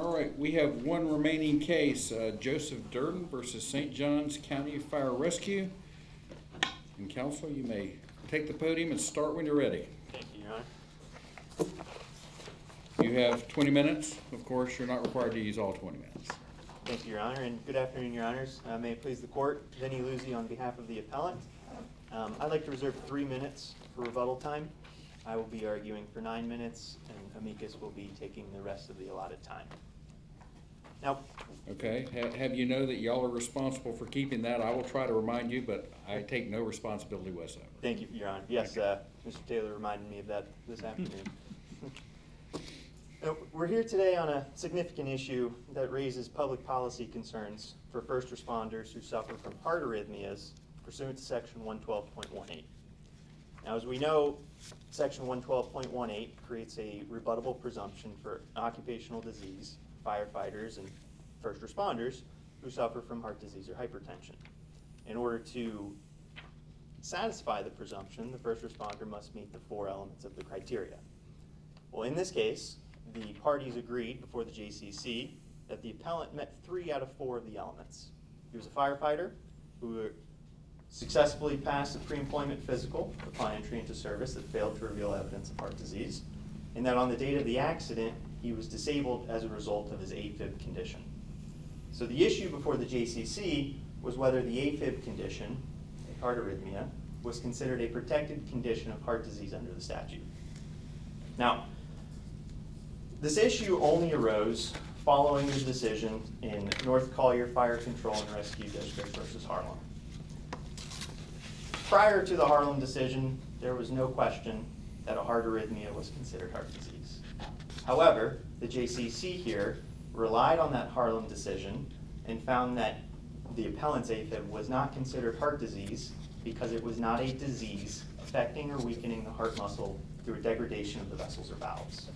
All right, we have one remaining case, Joseph Durden versus St. Johns County Fire Rescue. And counsel, you may take the podium and start when you're ready. Thank you, Your Honor. You have 20 minutes. Of course, you're not required to use all 20 minutes. Thank you, Your Honor, and good afternoon, Your Honors. May it please the court, Vinnie Luzzi on behalf of the appellant. I'd like to reserve 3 minutes for rebuttal time. I will be arguing for 9 minutes, and amicus will be taking the rest of the allotted time. Now, Okay, have you know that y'all are responsible for keeping that? I will try to remind you, but I take no responsibility whatsoever. thank you, Your Honor. Yes, Mr. Taylor reminded me of that this afternoon. We're here today on a significant issue that raises public policy concerns for first responders who suffer from heart arrhythmias pursuant to Section 112.18. Now, as we know, Section 112.18 creates a rebuttable presumption for occupational disease, firefighters, and first responders who suffer from heart disease or hypertension. In order to satisfy the presumption, the first responder must meet the 4 elements of the criteria. Well, in this case, the parties agreed before the JCC that the appellant met 3 out of 4 of the elements. He was a firefighter who successfully passed a pre-employment physical upon entry into service that failed to reveal evidence of heart disease, and that on the date of the accident, he was disabled as a result of his AFib condition. So the issue before the JCC was whether the AFib condition, heart arrhythmia, was considered a protected condition of heart disease under the statute. Now, this issue only arose following the decision in North Collier Fire Control and Rescue District versus Harlem. Prior to the Harlem decision, there was no question that a heart arrhythmia was considered heart disease. However, the JCC here relied on that Harlem decision and found that the appellant's AFib was not considered heart disease because it was not a disease affecting or weakening the heart muscle through a degradation of the vessels or valves.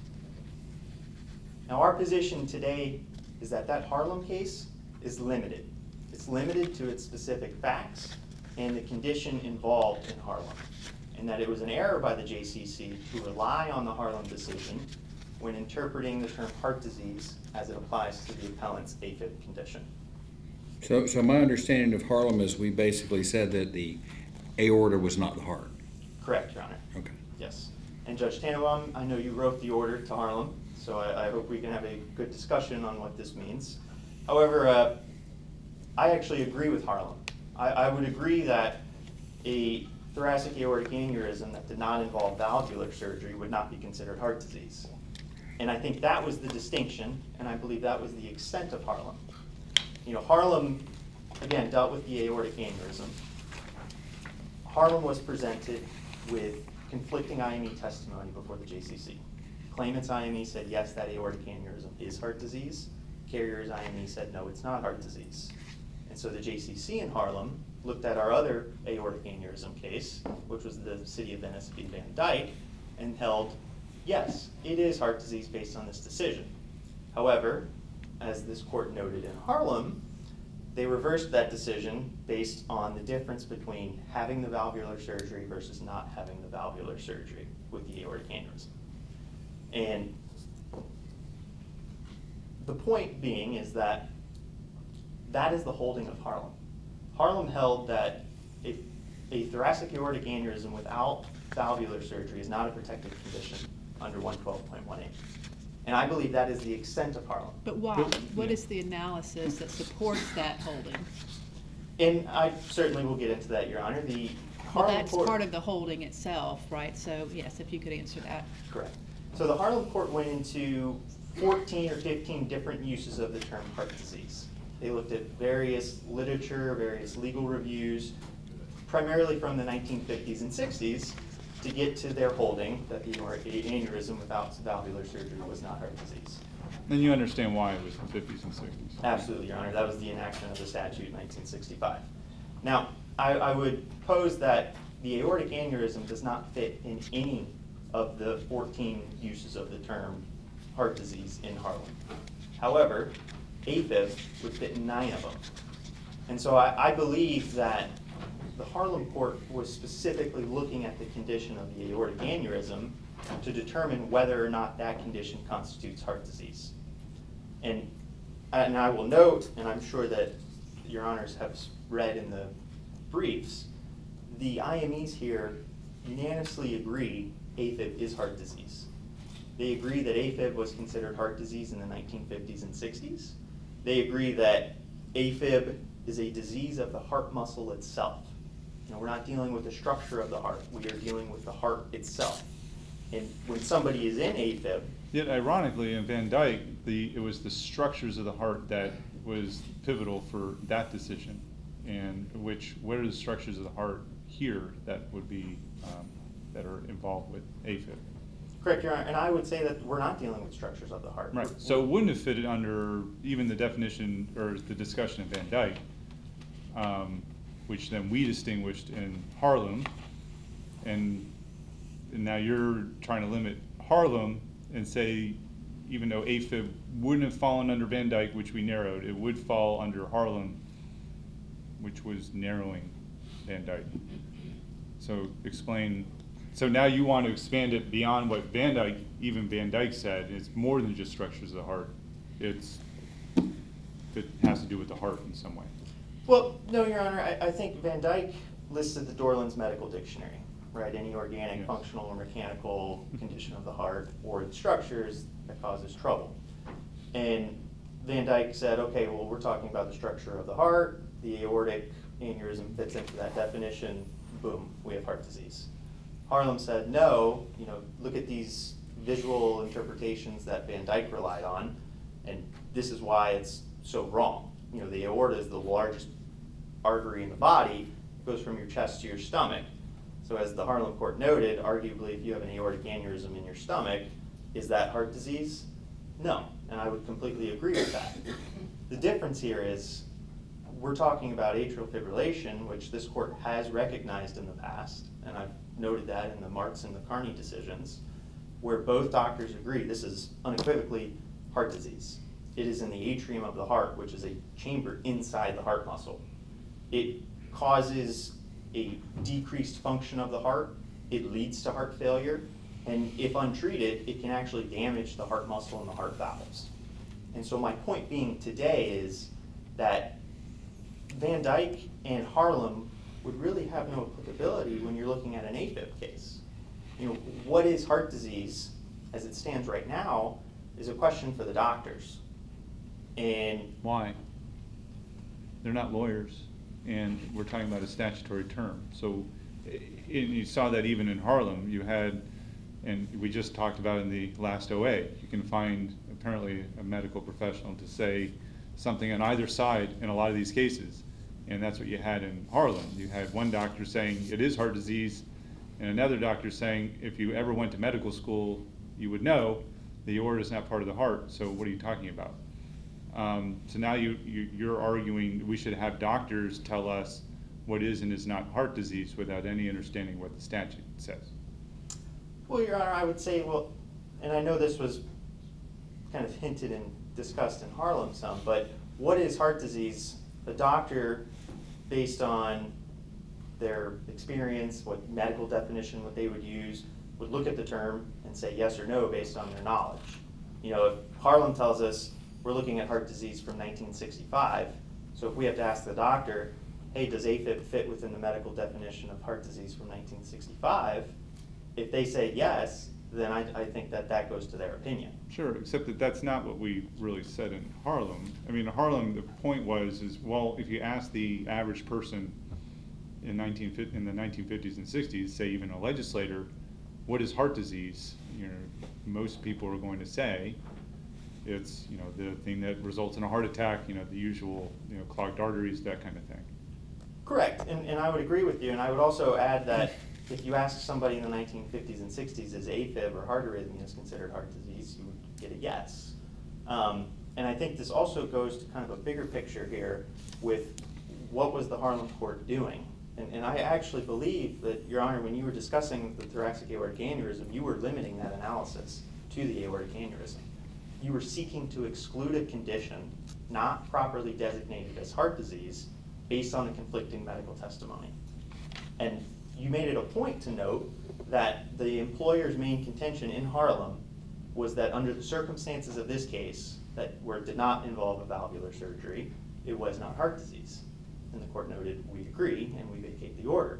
Now, our position today is that that Harlem case is limited. It's limited to its specific facts and the condition involved in Harlem, and that it was an error by the JCC to rely on the Harlem decision when interpreting the term heart disease as it applies to the appellant's AFib condition. So my understanding of Harlem is we basically said that the aorta was not the heart. Correct, Your Honor. Okay. Yes. And Judge Tannenbaum, I know you wrote the order to Harlem, so I hope we can have a good discussion on what this means. However, I actually agree with Harlem. I would agree that a thoracic aortic aneurysm that did not involve valvular surgery would not be considered heart disease. And I think that was the distinction, and I believe that was the extent of Harlem. You know, Harlem, again, dealt with the aortic aneurysm. Harlem was presented with conflicting IME testimony before the JCC. Claimant's IME said, yes, that aortic aneurysm is heart disease. Carrier's IME said, no, it's not heart disease. And so the JCC in Harlem looked at our other aortic aneurysm case, which was the City of Venice v. Van Dyke, and held, yes, it is heart disease based on this decision. However, as this court noted in Harlem, they reversed that decision based on the difference between having the valvular surgery versus not having the valvular surgery with the aortic aneurysm. And the point being is that that is the holding of Harlem. Harlem held that a thoracic aortic aneurysm without valvular surgery is not a protected condition under 112.18. And I believe that is the extent of Harlem. But why? What is the analysis that supports that holding? And I certainly will get into that, Your Honor. The Well, Harlem that's court, part of the holding itself, right? So, yes, if you could answer that. correct. So the Harlem court went into 14 or 15 different uses of the term heart disease. They looked at various literature, various legal reviews, primarily from the 1950s and 60s, to get to their holding that the aortic aneurysm without valvular surgery was not heart disease. Then you understand why it was the 50s and 60s. Absolutely, Your Honor. That was the enactment of the statute in 1965. Now, I would pose that the aortic aneurysm does not fit in any of the 14 uses of the term heart disease in Harlem. However, AFib would fit in 9 of them. And so I believe that the Harlem court was specifically looking at the condition of the aortic aneurysm to determine whether or not that condition constitutes heart disease. And and I will note, and I'm sure that your honors have read in the briefs, the IMEs here unanimously agree AFib is heart disease. They agree that AFib was considered heart disease in the 1950s and 60s. They agree that AFib is a disease of the heart muscle itself. You know, we're not dealing with the structure of the heart. We are dealing with the heart itself. And when somebody is in AFib, Yet ironically, in Van Dyke, it was the structures of the heart that was pivotal for that decision. And what are the structures of the heart here that would be, that are involved with AFib? correct, Your Honor, and I would say that we're not dealing with structures of the heart. Right, so it wouldn't have fitted under even the definition or the discussion of Van Dyke, which then we distinguished in Harlem, and now you're trying to limit Harlem and say, even though AFib wouldn't have fallen under Van Dyke, which we narrowed, it would fall under Harlem, which was narrowing Van Dyke. So explain, so now you want to expand it beyond what Van Dyke said. It's more than just structures of the heart. It has to do with the heart in some way. Well, no, Your Honor, I think Van Dyke listed the Dorland's Medical Dictionary, right? Any organic, Yes. functional, or mechanical condition of the heart or its structures that causes trouble. And Van Dyke said, okay, well, we're talking about the structure of the heart, the aortic aneurysm fits into that definition, boom, we have heart disease. Harlem said, no, you know, look at these visual interpretations that Van Dyke relied on, and this is why it's so wrong. You know, the aorta is the largest artery in the body, it goes from your chest to your stomach. So as the Harlem court noted, arguably if you have an aortic aneurysm in your stomach, is that heart disease? No, and I would completely agree with that. The difference here is we're talking about atrial fibrillation, which this court has recognized in the past, and I've noted that in the Marks and the Carney decisions, where both doctors agree this is unequivocally heart disease. It is in the atrium of the heart, which is a chamber inside the heart muscle. It causes a decreased function of the heart. It leads to heart failure. And if untreated, it can actually damage the heart muscle and the heart valves. And so my point being today is that Van Dyke and Harlem would really have no applicability when you're looking at an AFib case. You know, what is heart disease as it stands right now is a question for the doctors. And Why? They're not lawyers, and we're talking about a statutory term. So, and you saw that even in Harlem, you had, and we just talked about in the last OA, you can find apparently a medical professional to say something on either side in a lot of these cases. And that's what you had in Harlem. You had one doctor saying it is heart disease, and another doctor saying if you ever went to medical school, you would know the aorta is not part of the heart, so what are you talking about? So now you're arguing we should have doctors tell us what is and is not heart disease without any understanding what the statute says. well, Your Honor, I would say, well, and I know this was kind of hinted and discussed in Harlem some, but what is heart disease? The doctor, based on their experience, what medical definition, what they would use, would look at the term and say yes or no based on their knowledge. You know, if Harlem tells us we're looking at heart disease from 1965, so if we have to ask the doctor, hey, does AFib fit within the medical definition of heart disease from 1965? If they say yes, then I think that that goes to their opinion. Sure, except that that's not what we really said in Harlem. I mean, in Harlem, the point was, well, if you ask the average person in the 1950s and 60s, say even a legislator, what is heart disease? You know, most people are going to say it's, you know, the thing that results in a heart attack, you know, the usual, you know, clogged arteries, that kind of thing. Correct, and I would agree with you, and I would also add that if you ask somebody in the 1950s and 60s, is AFib or heart arrhythmias considered heart disease, you would get a yes. And I think this also goes to kind of a bigger picture here with what was the Harlem court doing? And I actually believe that, Your Honor, when you were discussing the thoracic aortic aneurysm, you were limiting that analysis to the aortic aneurysm. You were seeking to exclude a condition not properly designated as heart disease based on the conflicting medical testimony. And you made it a point to note that the employer's main contention in Harlem was that under the circumstances of this case, that where it did not involve a valvular surgery, it was not heart disease. And the court noted, we agree, and we vacate the order.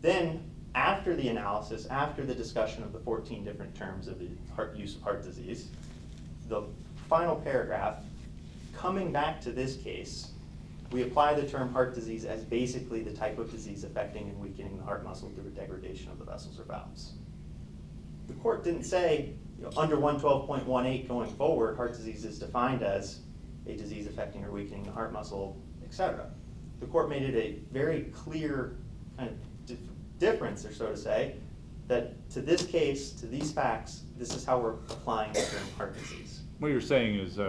Then, after the analysis, after the discussion of the 14 different terms of the use of heart disease, the final paragraph, coming back to this case, we apply the term heart disease as basically the type of disease affecting and weakening the heart muscle through a degradation of the vessels or valves. The court didn't say, under 112.18 going forward, heart disease is defined as a disease affecting or weakening the heart muscle, etc. The court made it a very clear kind of difference, or so to say, that to this case, to these facts, this is how we're applying the term heart disease. What you're saying is,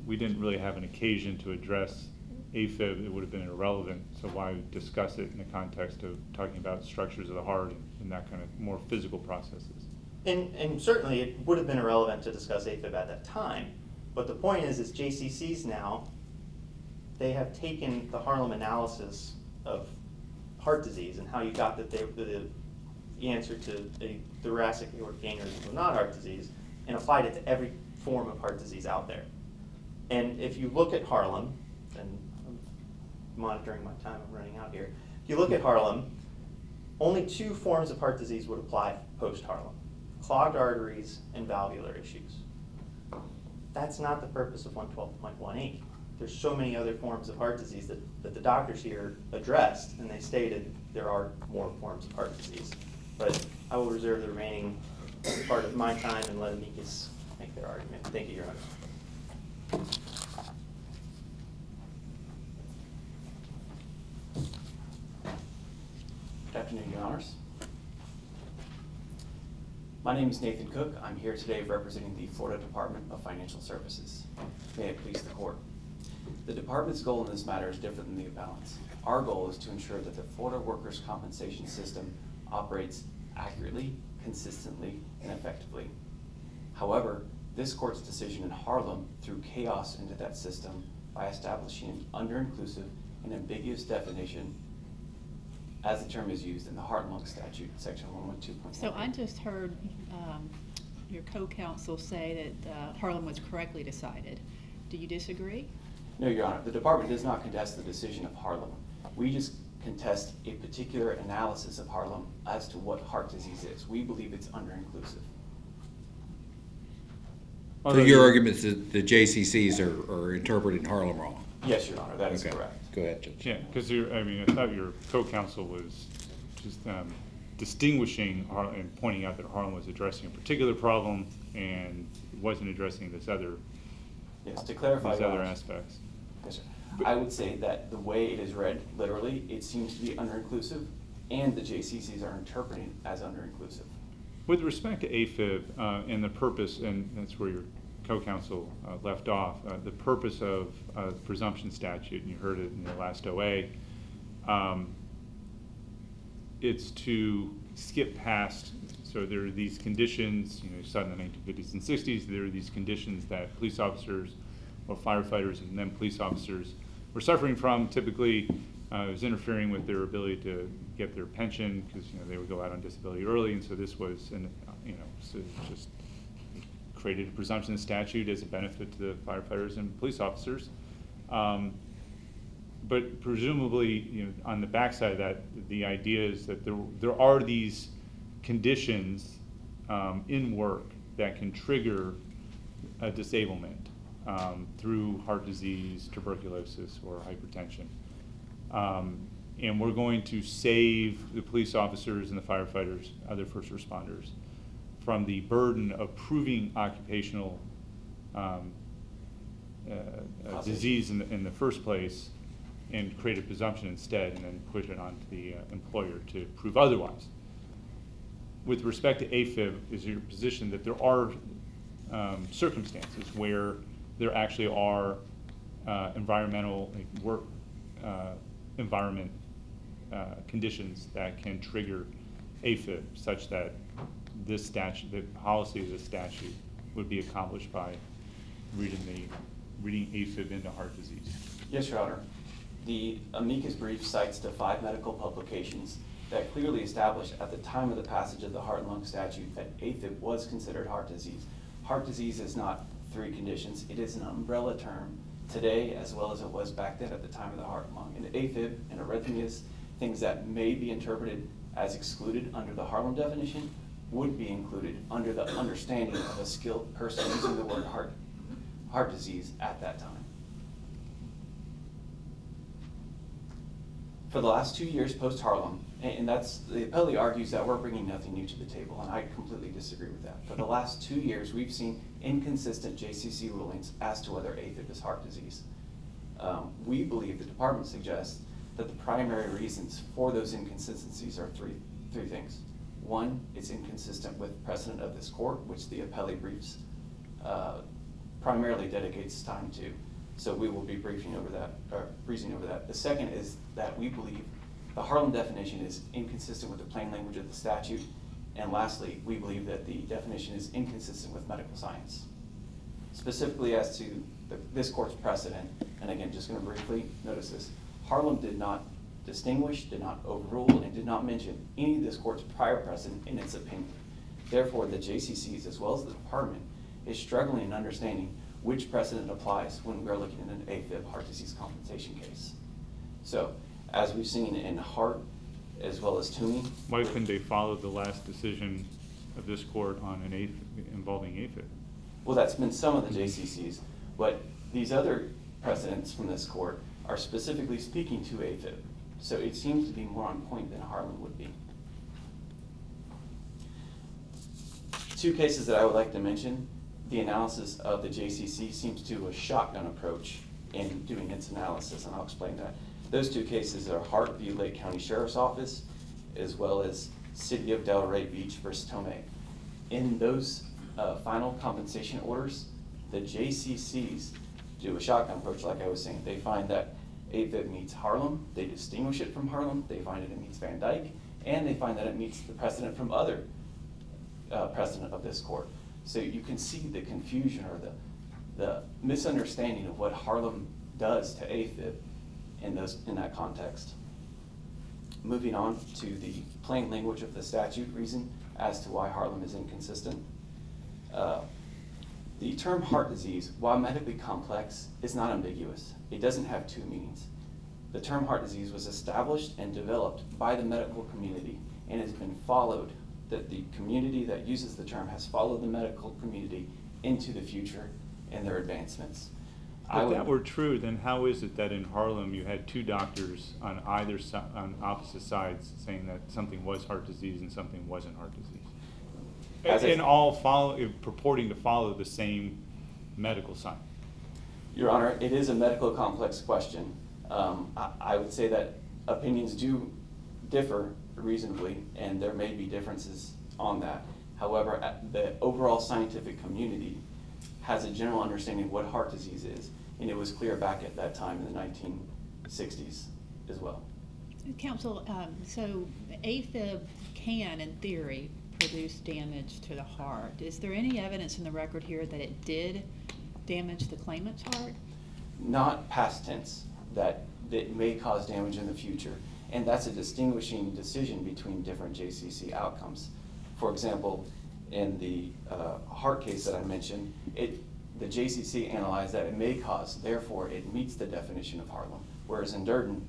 we didn't really have an occasion to address AFib. It would have been irrelevant, so why discuss it in the context of talking about structures of the heart and that kind of more physical processes? And certainly it would have been irrelevant to discuss AFib at that time, but the point is JCCs now, they have taken the Harlem analysis of heart disease and how you got that the answer to a thoracic aortic aneurysm was not heart disease, and applied it to every form of heart disease out there. And if you look at Harlem, and I'm monitoring my time, I'm running out here. If you look at Harlem, only 2 forms of heart disease would apply post-Harlem: clogged arteries and valvular issues. That's not the purpose of 112.18. There's so many other forms of heart disease that the doctors here addressed, and they stated there are more forms of heart disease. But I will reserve the remaining part of my time and let amicus make their argument. Thank you, Your Honor. Good afternoon, Your Honors. My name is Nathan Cook. I'm here today representing the Florida Department of Financial Services. May it please the court. The department's goal in this matter is different than the appellant's. Our goal is to ensure that the Florida workers' compensation system operates accurately, consistently, and effectively. However, this court's decision in Harlem threw chaos into that system by establishing an under-inclusive and ambiguous definition as the term is used in the Heart-Lung Statute, section 112.1. So I just heard your co-counsel say that Harlem was correctly decided. Do you disagree? No, Your Honor. The department does not contest the decision of Harlem. We just contest a particular analysis of Harlem as to what heart disease is. We believe it's under-inclusive. So your argument is that the JCCs are interpreting Harlem wrong? Yes, Your Honor, that is Okay. correct. Go ahead, Judge. Yeah, because I thought your co-counsel was just distinguishing and pointing out that Harlem was addressing a particular problem and wasn't addressing this other, Yes, to clarify, these Your other Honor. aspects. Yes, sir. I would say that the way it is read, literally, it seems to be under-inclusive, and the JCCs are interpreting as under-inclusive. With respect to AFib and the purpose, and that's where your co-counsel left off, the purpose of the presumption statute, and you heard it in the last OA, it's to skip past, so there are these conditions, you saw in the 1950s and 60s, there are these conditions that police officers or firefighters and then police officers were suffering from. Typically, it was interfering with their ability to get their pension because they would go out on disability early, and so this was, so just created a presumption statute as a benefit to the firefighters and police officers. But presumably, on the backside of that, the idea is that there are these conditions in work that can trigger a disablement through heart disease, tuberculosis, or hypertension. And we're going to save the police officers and the firefighters, other first responders, from the burden of proving occupational disease in the first place, and create a presumption instead, and then push it on to the employer to prove otherwise. With respect to AFib, is your position that there are circumstances where there actually are environmental, work environment conditions that can trigger AFib, such that this statute, the policy of this statute, would be accomplished by reading AFib into heart disease? Yes, Your Honor. The amicus brief cites the 5 medical publications that clearly established at the time of the passage of the Heart-Lung Statute that AFib was considered heart disease. Heart disease is not three conditions. It is an umbrella term today as well as it was back then at the time of the Harlem. And AFib and arrhythmias, things that may be interpreted as excluded under the Harlem definition, would be included under the understanding of a skilled person using the word heart disease at that time. For the last 2 years post-Harlem, and that's, the appellee argues that we're bringing nothing new to the table, and I completely disagree with that. For the last 2 years, we've seen inconsistent JCC rulings as to whether AFib is heart disease. We believe the department suggests that the primary reasons for those inconsistencies are three things. One, it's inconsistent with precedent of this court, which the appellee briefs primarily dedicates time to. So we will be breezing over that. The second is that we believe the Harlem definition is inconsistent with the plain language of the statute. And lastly, we believe that the definition is inconsistent with medical science. Specifically as to this court's precedent, and again, just gonna briefly notice this, Harlem did not distinguish, did not overrule, and did not mention any of this court's prior precedent in its opinion. Therefore, the JCCs, as well as the department, is struggling in understanding which precedent applies when we're looking at an AFib heart disease compensation case. So, as we've seen in Hart, as well as Toomey. Why couldn't they follow the last decision of this court on an involving AFib? Well, that's been some of the JCCs, but these other precedents from this court are specifically speaking to AFib. So it seems to be more on point than Harlem would be. Two cases that I would like to mention, the analysis of the JCC seems to do a shotgun approach in doing its analysis, and I'll explain that. Those two cases are Hart v. Lake County Sheriff's Office, as well as City of Delray Beach versus Tomei. In those final compensation orders, the JCCs do a shotgun approach, like I was saying. They find that AFib meets Harlem, they distinguish it from Harlem, they find it meets Van Dyke, and they find that it meets the precedent from other precedent of this court. So you can see the confusion or the misunderstanding of what Harlem does to AFib in that context. Moving on to the plain language of the statute reason as to why Harlem is inconsistent. The term heart disease, while medically complex, is not ambiguous. It doesn't have two meanings. The term heart disease was established and developed by the medical community and has been followed, that the community that uses the term has followed the medical community into the future and their advancements. If that were true, then how is it that in Harlem you had two doctors on either side, on opposite sides, saying that something was heart disease and something wasn't heart disease? And all purporting to follow the same medical science. Your Honor, it is a medical complex question. I would say that opinions do differ reasonably, and there may be differences on that. However, the overall scientific community has a general understanding of what heart disease is, and it was clear back at that time in the 1960s as well. Counsel, so AFib can, in theory, produce damage to the heart. Is there any evidence in the record here that it did damage the claimant's heart? Not past tense, that it may cause damage in the future. And that's a distinguishing decision between different JCC outcomes. For example, in the heart case that I mentioned, the JCC analyzed that it may cause, therefore it meets the definition of Harlem. Whereas in Durden,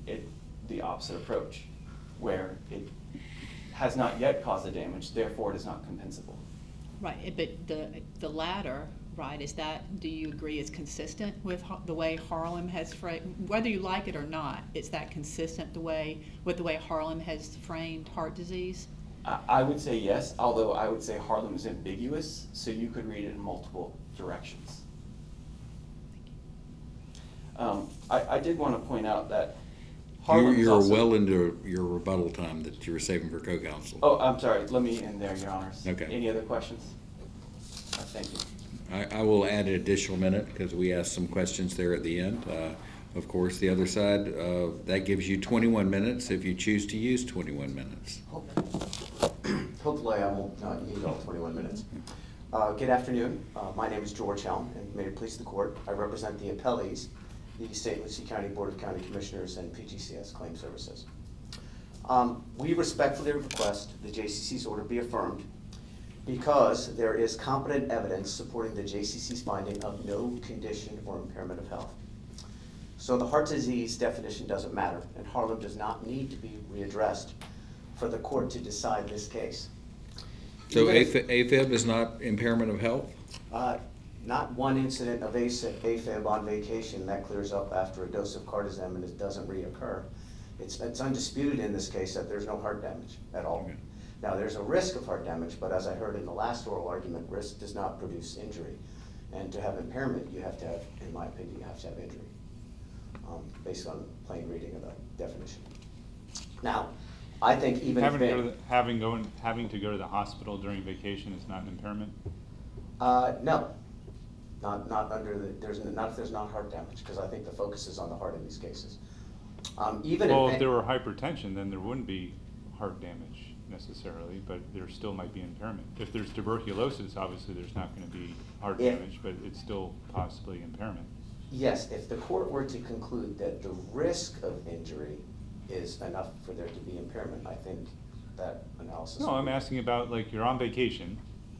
the opposite approach, where it has not yet caused the damage, therefore it is not compensable. Right, but the latter, right, is that, do you agree is consistent with the way Harlem has framed, whether you like it or not, is that consistent with the way Harlem has framed heart disease? I would say yes, although I would say Harlem is ambiguous, so you could read it in multiple directions. I did want to point out that Harlem is You're also... well into your rebuttal time that you were saving for co-counsel. Oh, I'm sorry, let me end there, Your Honors. Okay. Any other questions? Thank you. I will add an additional minute because we asked some questions there at the end. Of course, the other side, that gives you 21 minutes if you choose to use 21 minutes. Hopefully I won't not need all 21 minutes. Good afternoon. My name is George Helm, and may it please the court, I represent the appellees, the St. Lucie County Board of County Commissioners and PGCS Claim Services. We respectfully request the JCC's order be affirmed Because there is competent evidence supporting the JCC's finding of no condition or impairment of health. So the heart disease definition doesn't matter, and Harlem does not need to be readdressed for the court to decide this case. So Even if- AFib is not impairment of health? Not one incident of AFib on vacation that clears up after a dose of cardizem and it doesn't reoccur. It's undisputed in this case that there's no heart damage at all. Okay. Now, there's a risk of heart damage, but as I heard in the last oral argument, risk does not produce injury. And to have impairment, you have to have, in my opinion, you have to have injury, based on plain reading of the definition. Now, I think even if Having to go to the hospital during vacation is not an impairment? no, not under the, not if there's not heart damage, because I think the focus is on the heart in these cases. Even Well, if if there were hypertension, then there wouldn't be heart damage necessarily, but there still might be impairment. If there's tuberculosis, obviously there's not gonna be heart If- damage, but it's still possibly impairment. Yes, if the court were to conclude that the risk of injury is enough for there to be impairment, I think that analysis. No, would I'm be- asking about, like, you're on vacation,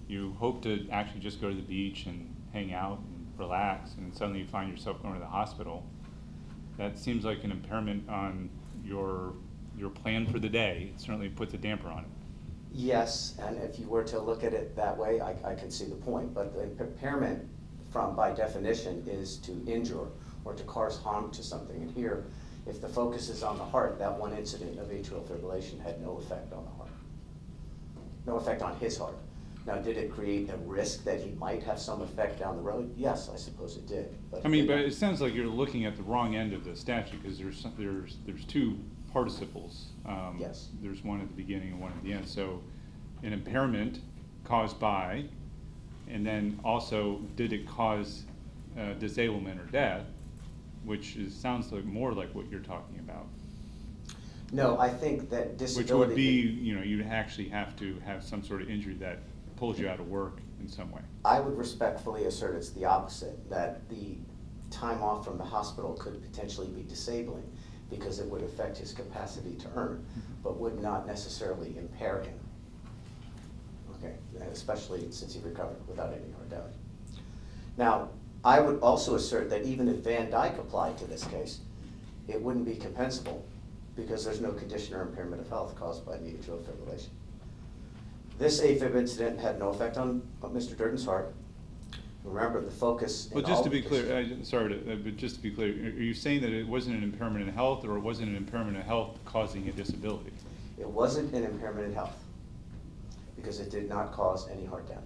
you hope to actually just go to the beach and hang out and relax, and suddenly you find yourself going to the hospital. That seems like an impairment on your plan for the day. It certainly puts a damper on it. Yes, and if you were to look at it that way, I can see the point, but the impairment by definition is to injure or to cause harm to something. And here, if the focus is on the heart, that one incident of atrial fibrillation had no effect on the heart. No effect on his heart. Now, did it create a risk that he might have some effect down the road? Yes, I suppose it did. I mean, but it sounds like you're looking at the wrong end of the statute, because there's two participles. Yes. There's one at the beginning and one at the end. So an impairment caused by, and then also, did it cause disablement or death, which sounds like more like what you're talking about. No, I think that disability. Which would be, you'd actually have to have some sort of injury that pulls you out of work in some way. I would respectfully assert it's the opposite, that the time off from the hospital could potentially be disabling because it would affect his capacity to earn, but would not necessarily impair him. Okay, and especially since he recovered without any heart damage. Now, I would also assert that even if Van Dyke applied to this case, it wouldn't be compensable because there's no condition or impairment of health caused by the atrial fibrillation. This AFib incident had no effect on Mr. Durden's heart. Remember, the focus. Well, just to be clear, but just to be clear, are you saying that it wasn't an impairment in health, or it wasn't an impairment in health causing a disability? It wasn't an impairment in health because it did not cause any heart damage.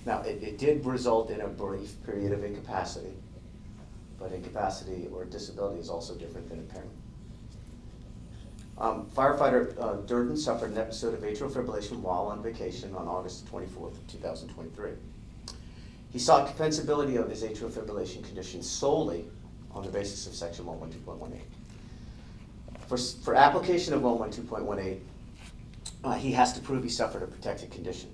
Now, it did result in a brief period of incapacity, but incapacity or disability is also different than impairment. Firefighter Durden suffered an episode of atrial fibrillation while on vacation on August 24th, 2023. He sought compensability of his atrial fibrillation condition solely on the basis of section 112.18. For application of 112.18, he has to prove he suffered a protected condition.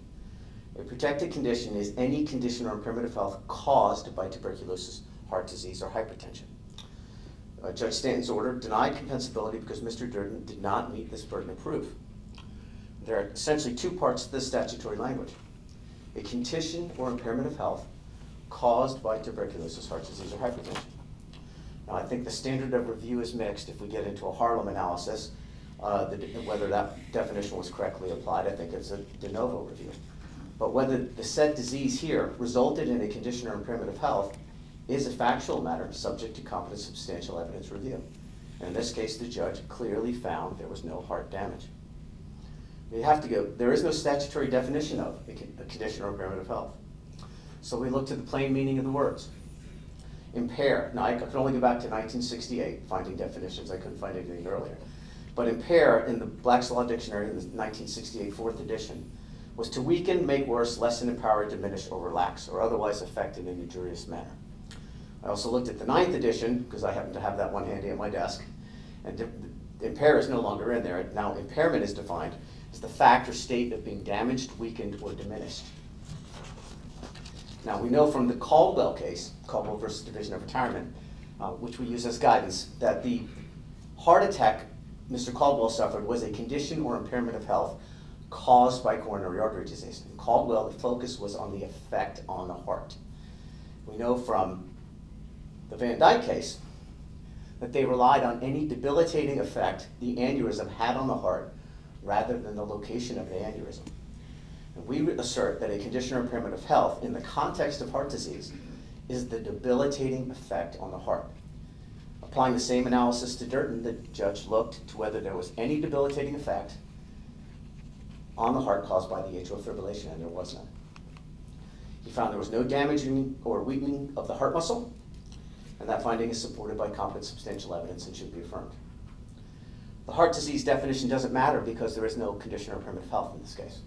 A protected condition is any condition or impairment of health caused by tuberculosis, heart disease, or hypertension. Judge Stanton's order denied compensability because Mr. Durden did not meet this burden of proof. There are essentially two parts to this statutory language. A condition or impairment of health caused by tuberculosis, heart disease, or hypertension. Now, I think the standard of review is mixed if we get into a Harlem analysis, whether that definition was correctly applied. I think it's a de novo review. But whether the said disease here resulted in a condition or impairment of health is a factual matter subject to competent substantial evidence review. And in this case, the judge clearly found there was no heart damage. There is no statutory definition of a condition or impairment of health. So we look to the plain meaning of the words. Impair, now I can only go back to 1968, finding definitions, I couldn't find anything earlier. But impair in the Black's Law Dictionary in the 1968 fourth edition was to weaken, make worse, lessen, empower, diminish, or relax, or otherwise affect in an injurious manner. I also looked at the 9th edition, because I happen to have that one handy at my desk, and impair is no longer in there. Now impairment is defined as the fact or state of being damaged, weakened, or diminished. Now we know from the Caldwell case, Caldwell versus Division of Retirement, which we use as guidance, that the heart attack Mr. Caldwell suffered was a condition or impairment of health caused by coronary artery disease. In Caldwell, the focus was on the effect on the heart. We know from the Van Dyke case that they relied on any debilitating effect the aneurysm had on the heart rather than the location of the aneurysm. And we assert that a condition or impairment of health in the context of heart disease is the debilitating effect on the heart. Applying the same analysis to Durden, the judge looked to whether there was any debilitating effect on the heart caused by the atrial fibrillation, and there was none. He found there was no damaging or weakening of the heart muscle, and that finding is supported by competent substantial evidence and should be affirmed. The heart disease definition doesn't matter because there is no condition or impairment of health in this case.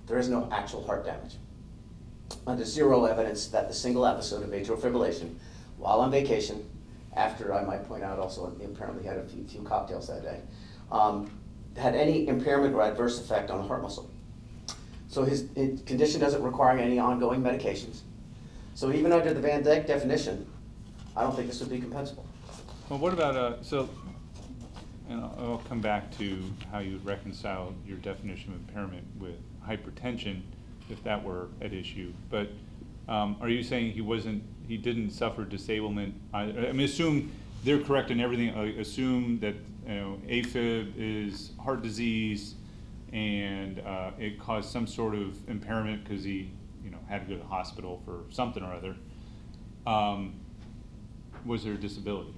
There is no actual heart damage. And there's zero evidence that the single episode of atrial fibrillation while on vacation, after I might point out also apparently had a few cocktails that day, had any impairment or adverse effect on the heart muscle. So his condition doesn't require any ongoing medications. So even under the Van Dyke definition, I don't think this would be compensable. Well, what about, and I'll come back to how you reconcile your definition of impairment with hypertension, if that were at issue. But are you saying he didn't suffer disablement? I mean, assume they're correct in everything. Assume that AFib is heart disease, and it caused some sort of impairment because he, had to go to the hospital for something or other. Was there a disability?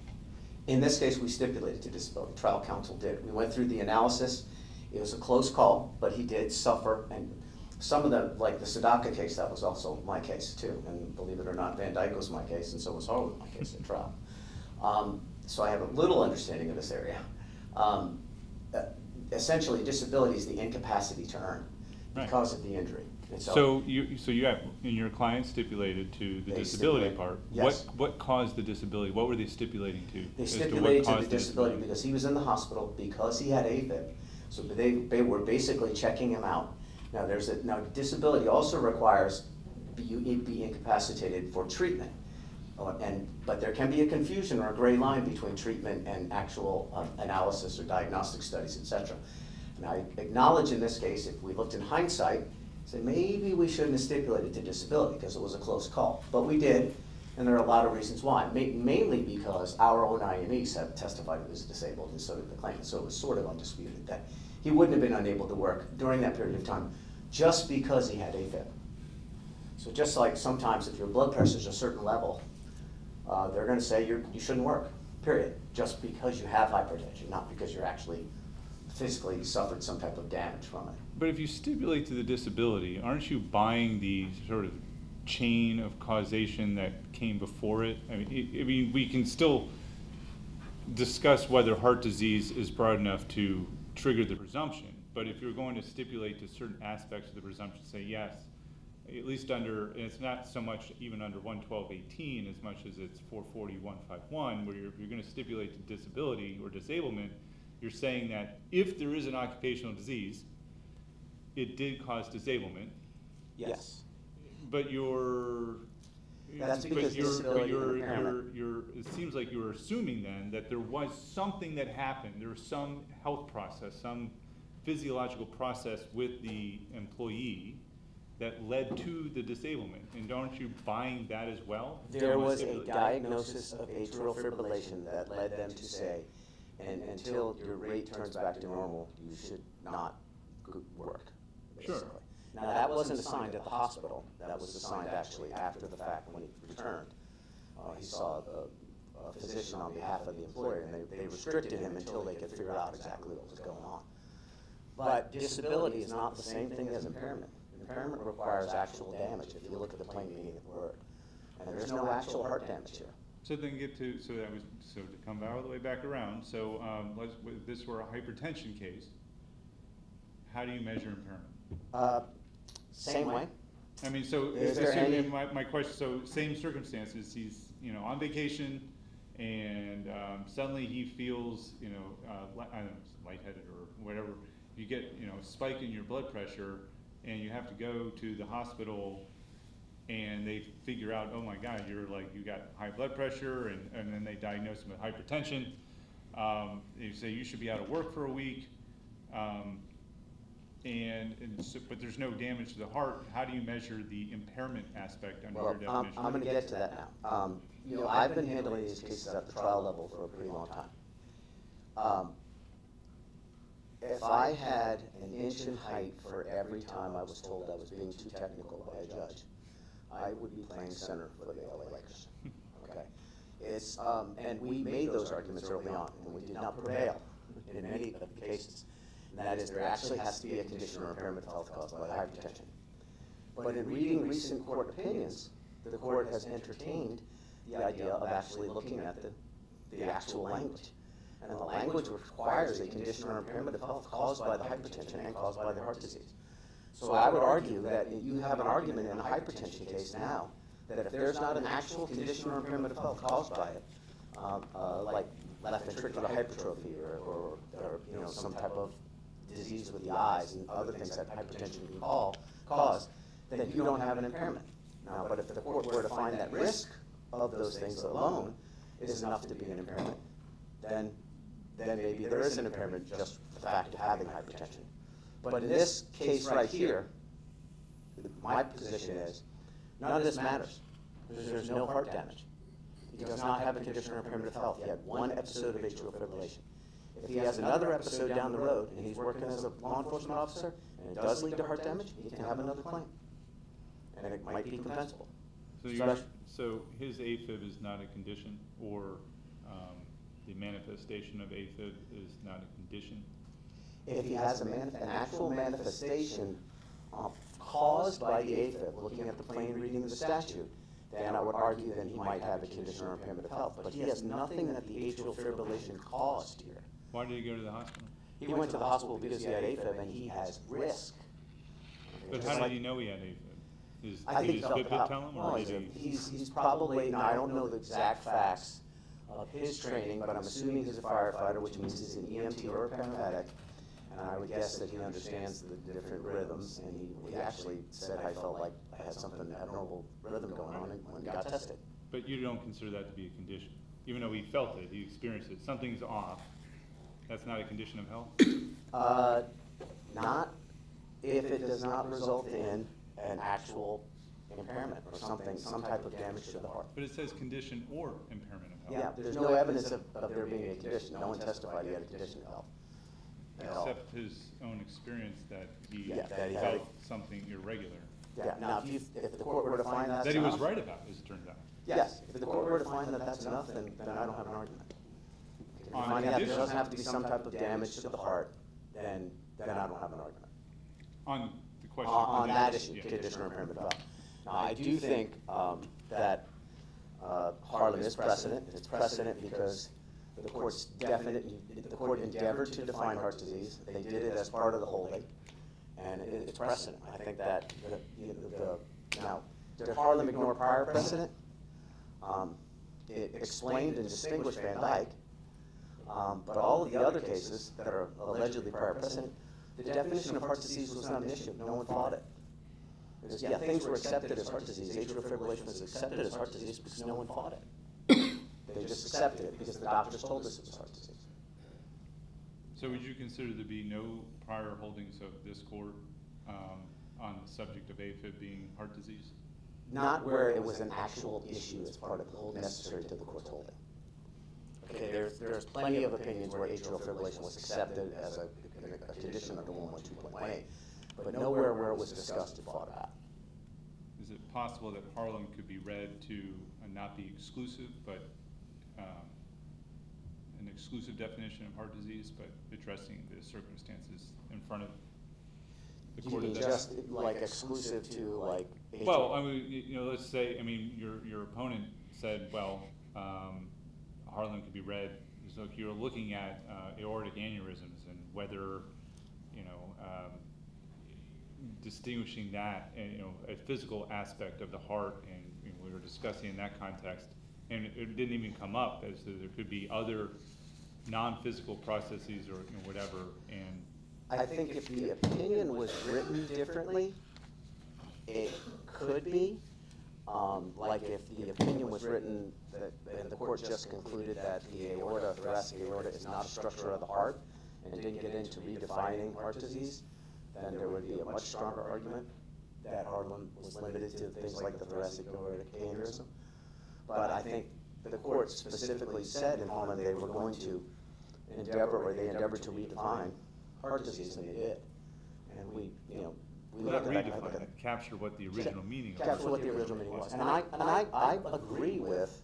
In this case, we stipulated to disability. Trial counsel did. We went through the analysis. It was a close call, but he did suffer. And some of them, like the Sadaka case, that was also my case too. And believe it or not, Van Dyke was my case, and so was Harwood my case at trial. So I have a little understanding of this area. Essentially, disability is the incapacity to earn because of the injury. And So you have, and your client stipulated to the They disability stipulate- part. yes. What caused the disability? What were they stipulating to? They as to what stipulated to the caused disability because he was in the hospital, because he had AFib. So they were basically checking him out. Now disability also requires you be incapacitated for treatment. But there can be a confusion or a gray line between treatment and actual analysis or diagnostic studies, etc. And I acknowledge in this case, if we looked in hindsight, say maybe we shouldn't have stipulated to disability because it was a close call. But we did, and there are a lot of reasons why. Mainly because our own IMEs have testified he was disabled, and so did the claimant. So it was sort of undisputed that he wouldn't have been unable to work during that period of time just because he had AFib. So just like sometimes if your blood pressure is a certain level, they're going to say you shouldn't work, period, just because you have hypertension, not because you're actually physically suffered some type of damage from it. But if you stipulate to the disability, aren't you buying the sort of chain of causation that came before it? I mean, we can still discuss whether heart disease is broad enough to trigger the presumption, but if you're going to stipulate to certain aspects of the presumption, say yes, at least under, and it's not so much even under 112.18 as much as it's 440.151, where you're going to stipulate to disability or disablement, you're saying that if there is an occupational disease, it did cause disablement. Yes. But That's because disability and impairment. it seems like you're assuming then that there was something that happened, there was some health process, some physiological process with the employee that led to the disablement, and aren't you buying that as well? There was a diagnosis of atrial fibrillation that led them to say, and until your rate turns back to normal, you should not work. Sure. Basically. Now, that wasn't assigned at the hospital. That was assigned actually after the fact when he returned. He saw a physician on behalf of the employer, and they restricted him until they could figure out exactly what was going on. But disability is not the same thing as impairment. Impairment requires actual damage if you look at the plain meaning of the word. And there's no actual heart damage here. So then to come all the way back around, so if this were a hypertension case, how do you measure impairment? Same way. I mean, so Is there any- my question, so same circumstances, he's, on vacation, and suddenly he feels, I don't know, lightheaded or whatever. You get, a spike in your blood pressure, and you have to go to the hospital, and they figure out, oh my God, you got high blood pressure, and then they diagnose him with hypertension. They say you should be out of work for a week. and so, but there's no damage to the heart, how do you measure the impairment aspect under Well, your definition? I'm gonna get to that now. You know, I've been handling these cases at the trial level for a pretty long time. If I had an inch in height for every time I was told I was being too technical by a judge, I would be playing center for the LA Lakers, okay? It's, and we made those arguments early on, and we did not prevail in many of the cases. And that is, there actually has to be a condition or impairment of health caused by hypertension. But in reading recent court opinions, the court has entertained the idea of actually looking at the actual language. And the language requires a condition or impairment of health caused by the hypertension and caused by the heart disease. So I would argue that you have an argument in a hypertension case now, that if there's not an actual condition or impairment of health caused by it, like left ventricular hypertrophy or you know, some type of disease with the eyes and other things that hypertension can cause, then you don't have an impairment. Now, but if the court were to find that risk of those things alone is enough to be an impairment, then maybe there is an impairment just the fact of having hypertension. But in this case right here, my position is, none of this matters. There's no heart damage. He does not have a condition or impairment of health. He had one episode of atrial fibrillation. If he has another episode down the road and he's working as a law enforcement officer and it does lead to heart damage, he can have another claim. And it might be compensable. So his AFib is not a condition, or the manifestation of AFib is not a condition? If he has an actual manifestation caused by the AFib, looking at the plain reading of the statute, then I would argue that he might have a condition or impairment of health. But he has nothing that the atrial fibrillation caused here. Why did he go to the hospital? He went to the hospital because he had AFib and he has risk. But Just how did like- he know he had AFib? I think Did his felt it Fitbit out. tell him, No, or did he? he's probably, now I don't know the exact facts of his training, but I'm assuming he's a firefighter, which means he's an EMT or a paramedic. And I would guess that he understands the different rhythms, and he actually said, I felt like I had something abnormal rhythm going on when he got tested. But you don't consider that to be a condition? Even though he felt it, he experienced it, something's off, that's not a condition of health? Not if it does not result in an actual impairment or something, some type of damage to the heart. But it says condition or impairment of Yeah, health. there's no evidence of there being a condition. No one testified he had a condition of health. At all. Except his own experience that he Yeah, that he had felt something irregular. Yeah, now, if the court were to find that's That he was enough- right about, as it turns out. Yes, if the court were to find that that's enough, then I don't have an argument. If you On find that there conditions- doesn't have to be some type of damage to the heart, then I don't have an argument. On the question. On that conditions, issue, yeah. condition or impairment of health. Now, I do think that Harlem is precedent. It's precedent because the court endeavored to define heart disease. They did it as part of the holding, and it's precedent. I think that, now, did Harlem ignore prior precedent? It explained and distinguished Van Dyke, but all of the other cases that are allegedly prior precedent, the definition of heart disease was not an issue. No one fought it. Yeah, things were accepted as heart disease. Atrial fibrillation was accepted as heart disease because no one fought it. They just accepted it because the doctors told us it was heart disease. So would you consider there be no prior holdings of this court on the subject of AFib being heart disease? Not where it was an actual issue as part of the hold necessary to the court's holding. Okay, there's plenty of opinions where atrial fibrillation was accepted as a condition under 112.18, but nowhere where it was discussed and fought about. Is it possible that Harlem could be read to not be exclusive, but an exclusive definition of heart disease, but addressing the circumstances in front of the You court? mean of that? just like exclusive to like atrial? Well, I mean, let's say, your opponent said, well, Harlem could be read, so if you're looking at aortic aneurysms and whether, distinguishing that, and, a physical aspect of the heart, and we were discussing in that context, and it didn't even come up as to there could be other non-physical processes or whatever, and I think if the opinion was written differently, it could be. Like if the opinion was written that, and the court just concluded that the aorta, thoracic aorta, is not a structure of the heart, and didn't get into redefining heart disease, then there would be a much stronger argument that Harlem was limited to things like the thoracic aortic aneurysm. But I think the court specifically said in Harlem they were going to endeavored to redefine heart disease, and they did. And we Not looked at that, redefine it, capture what the original meaning of capture what the original meaning was. And I agree with,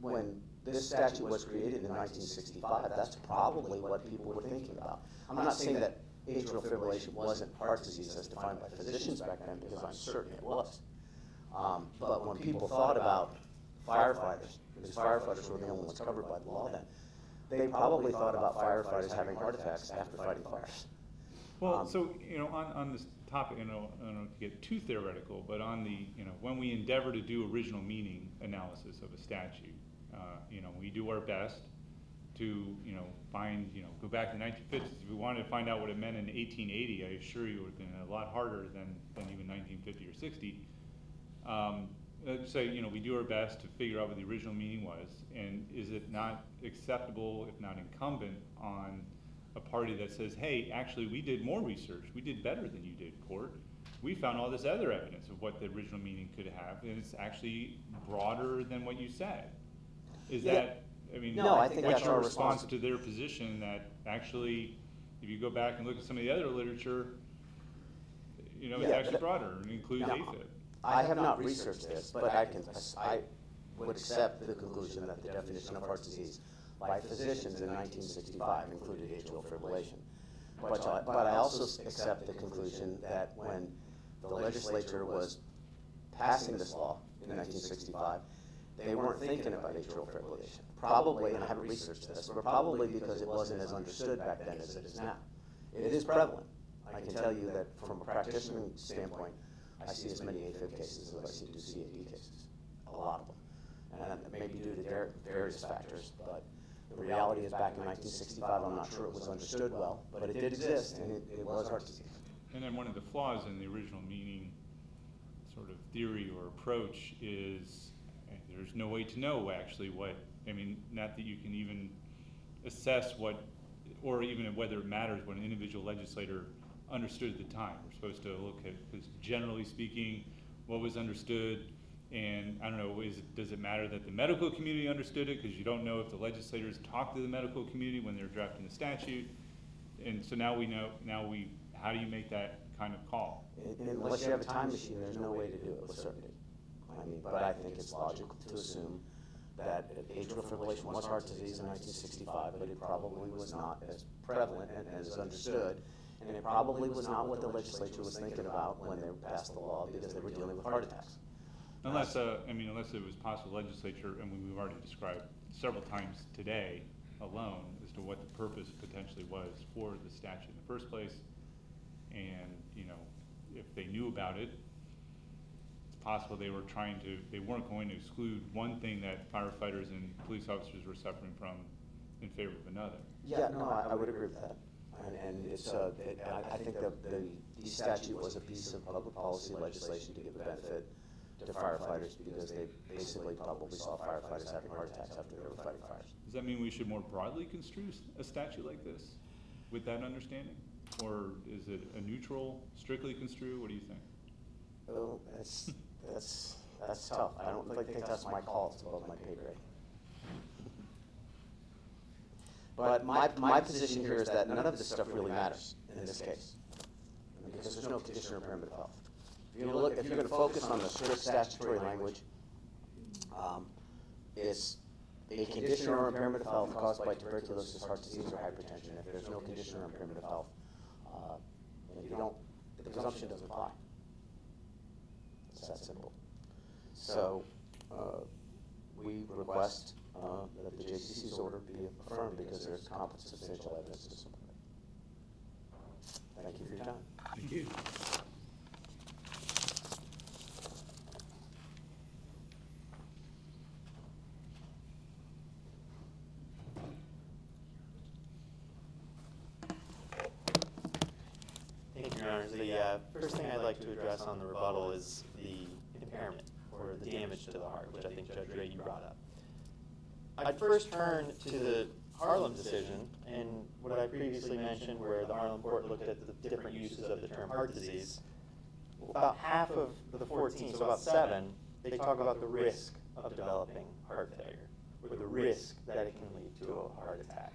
when this statute was created in 1965, that's probably what people were thinking about. I'm not saying that atrial fibrillation wasn't heart disease as defined by physicians back then, because I'm certain it was. But when people thought about firefighters, because firefighters were the only ones covered by the law then, they probably thought about firefighters having heart attacks after fighting fires. Well, so, on this topic, I don't know to get too theoretical, but on the, when we endeavor to do original meaning analysis of a statute, we do our best to, find, go back to the 1950s. If we wanted to find out what it meant in 1880, I assure you it would have been a lot harder than even 1950 or 60. Let's say, we do our best to figure out what the original meaning was, and is it not acceptable, if not incumbent, on a party that says, hey, actually, we did more research, we did better than you did, court. We found all this other evidence of what the original meaning could have, and it's actually broader than what you said. Is Yeah. that, No, I think what's that's your our response response. to their position that actually, if you go back and look at some of the other literature, it's Yeah, actually but- broader and includes No. AFib? I have not researched this, but I would accept the conclusion that the definition of heart disease by physicians in 1965 included atrial fibrillation. But I also accept the conclusion that when the legislature was passing this law in 1965, they weren't thinking about atrial fibrillation. Probably, and I haven't researched this, but probably because it wasn't as understood back then as it is now. It is prevalent. I can tell you that from a practitioner standpoint, I see as many AFib cases as I see do CAD cases, a lot of them. And that may be due to various factors, but the reality is back in 1965, I'm not sure it was understood well, but it did exist, and it was heart disease. And then one of the flaws in the original meaning sort of theory or approach is there's no way to know actually what, not that you can even assess what, or even whether it matters what an individual legislator understood at the time. We're supposed to look at, because generally speaking, what was understood, and I don't know, does it matter that the medical community understood it, because you don't know if the legislators talked to the medical community when they're drafting the statute, and so now we know, how do you make that kind of call? Unless you have a time machine, there's no way to do it with certainty. But I think it's logical to assume that atrial fibrillation was heart disease in 1965, but it probably was not as prevalent and as understood, and it probably was not what the legislature was thinking about when they passed the law, because they were dealing with heart attacks. Unless it was possible legislature, and we've already described several times today alone as to what the purpose potentially was for the statute in the first place. And, if they knew about it, it's possible they weren't going to exclude one thing that firefighters and police officers were suffering from in favor of another. Yeah, no, I would agree with that. And it's, I think the statute was a piece of public policy legislation to give a benefit to firefighters, because they basically probably saw firefighters having heart attacks after they were fighting fires. Does that mean we should more broadly construe a statute like this with that understanding? Or is it a neutral, strictly construe? What do you think? Well, that's tough. I don't think that's my call. It's above my pay grade. But my position here is that none of this stuff really matters in this case, because there's no condition or impairment of health. If you're going to focus on the strict statutory language, it's a condition or impairment of health caused by tuberculosis, heart disease, or hypertension. If there's no condition or impairment of health, the presumption doesn't apply. It's that simple. So we request that the JCC's order be affirmed, because there's competent substantial evidence to support it. Thank you for your time. Thank you. Thank you, Your Honors. The first thing I'd like to address on the rebuttal is the impairment or the damage to the heart, which I think Judge Ray, you brought up. I'd first turn to the Harlem decision, and what I previously mentioned where the Harlem court looked at the different uses of the term heart disease, about half of the 14, so about 7, they talk about the risk of developing heart failure, or the risk that it can lead to a heart attack.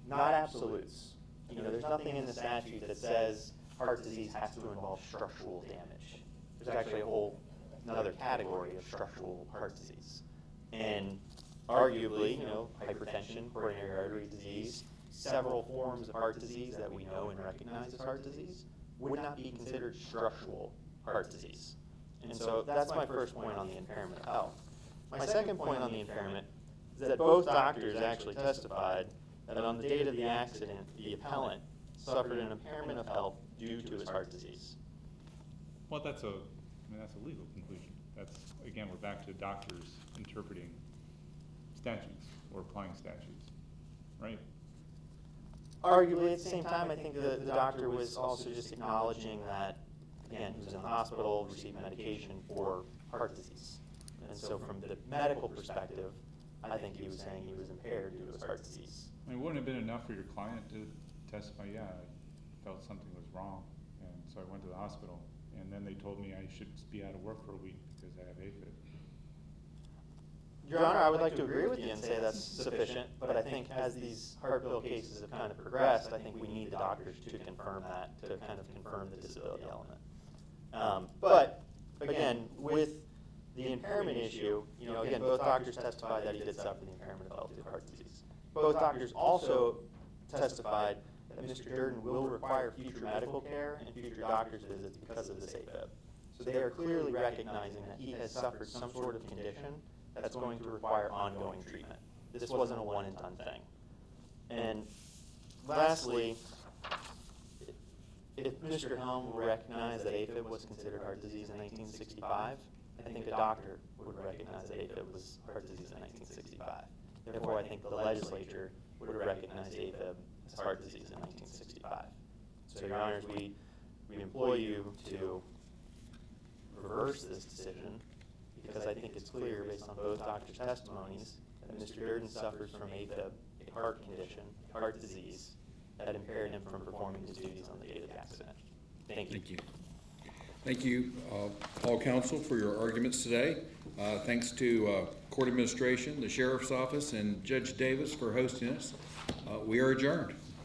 Not absolutes. You know, there's nothing in the statute that says heart disease has to involve structural damage. There's actually another category of structural heart disease. And arguably, you know, hypertension, coronary artery disease, several forms of heart disease that we know and recognize as heart disease would not be considered structural heart disease. And so that's my first point on the impairment of health. My second point on the impairment is that both doctors actually testified that on the date of the accident, the appellant suffered an impairment of health due to his heart disease. Well, that's a legal conclusion. That's, again, we're back to doctors interpreting statutes or applying statutes, right? Arguably, at the same time, I think the doctor was also just acknowledging that, again, he was in the hospital, received medication for heart disease. And so from the medical perspective, I think he was saying he was impaired due to his heart disease. I mean, wouldn't it have been enough for your client to testify, yeah, I felt something was wrong, and so I went to the hospital, and then they told me I should be out of work for a week because I have AFib. Your Honor, I would like to agree with you and say that's sufficient, but I think as these heart bill cases have kind of progressed, I think we need the doctors to confirm that, to kind of confirm the disability element. But, again, with the impairment issue, you know, again, both doctors testified that he did suffer the impairment of heart disease. Both doctors also testified that Mr. Durden will require future medical care and future doctor's visits because of this AFib. So they are clearly recognizing that he has suffered some sort of condition that's going to require ongoing treatment. This wasn't a one and done thing. And lastly, if Mr. Helm will recognize that AFib was considered heart disease in 1965, I think a doctor would recognize that AFib was heart disease in 1965. Therefore, I think the legislature would recognize AFib as heart disease in 1965. So, Your Honors, we implore you to reverse this decision because I think it's clear based on both doctors' testimonies that Mr. Durden suffers from AFib, a heart condition, heart disease, that impaired him from performing his duties on the date of the accident. Thank you. Thank you. Thank you, all counsel, for your arguments today. Thanks to court administration, the sheriff's office, and Judge Davis for hosting us. We are adjourned.